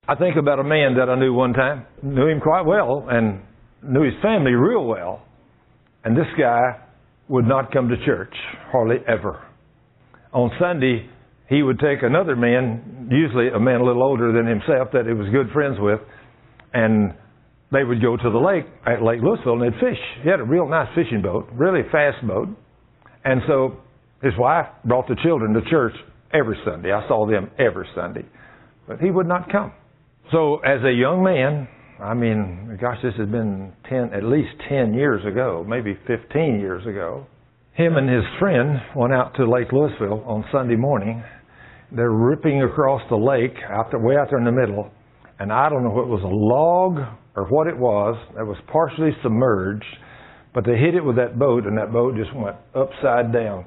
I think about a man that I knew one time, knew him quite well and knew his family real well. And this guy would not come to church, hardly ever. On Sunday, he would take another man, usually a man a little older than himself that he was good friends with, and they would go to the lake at Lake Louisville and they'd fish. He had a real nice fishing boat, really fast boat. And so his wife brought the children to church every Sunday. I saw them every Sunday. But he would not come. So as a young man, I mean, gosh, this has been at least 10 years ago, maybe 15 years ago. Him and his friend went out to Lake Louisville on Sunday morning. They're ripping across the lake, way out there in the middle. And I don't know if it was a log or what it was that was partially submerged, but they hit it with that boat, and that boat just went upside down.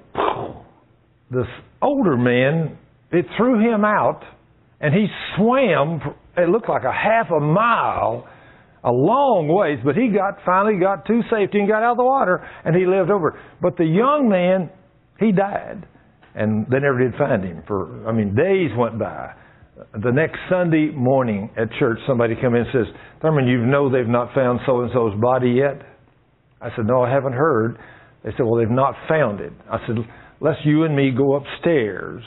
This older man, it threw him out, and he swam, it looked like a half a mile, a long ways, but he finally got to safety and got out of the water, and he lived over. But the young man, he died, and they never did find him. Days went by. The next Sunday morning at church, somebody come in and says, Thurman, you know they've not found so-and-so's body yet? I said, no, I haven't heard. They said, well, they've not found it. I said, let's you and me go upstairs.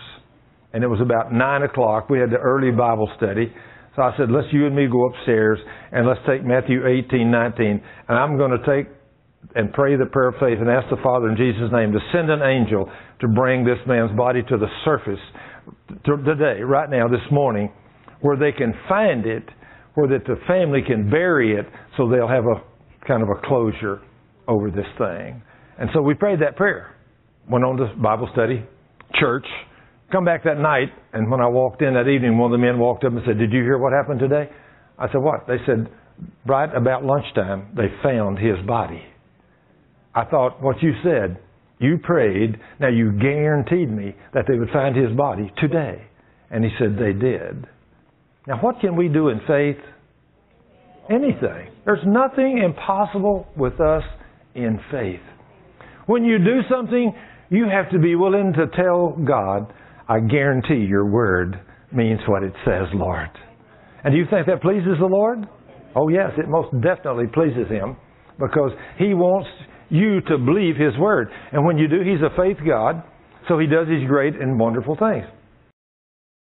And it was about 9 o'clock. We had the early Bible study. So I said, let's you and me go upstairs and let's take Matthew 18:19. And I'm going to take and pray the prayer of faith and ask the Father in Jesus' name to send an angel to bring this man's body to the surface today, right now, this morning, where they can find it, where that the family can bury it, so they'll have a kind of a closure over this thing. And so we prayed that prayer. Went on to Bible study, church. Come back that night, and when I walked in that evening, one of the men walked up and said, did you hear what happened today? I said, what? They said, right about lunchtime, they found his body. I thought, what you said, you prayed, now you guaranteed me that they would find his body today. And he said they did. Now what can we do in faith? Anything. There's nothing impossible with us in faith. When you do something, you have to be willing to tell God, I guarantee your word means what it says, Lord. And do you think that pleases the Lord? Oh yes, it most definitely pleases Him, because He wants you to believe His word. And when you do, He's a faith God, so He does these great and wonderful things.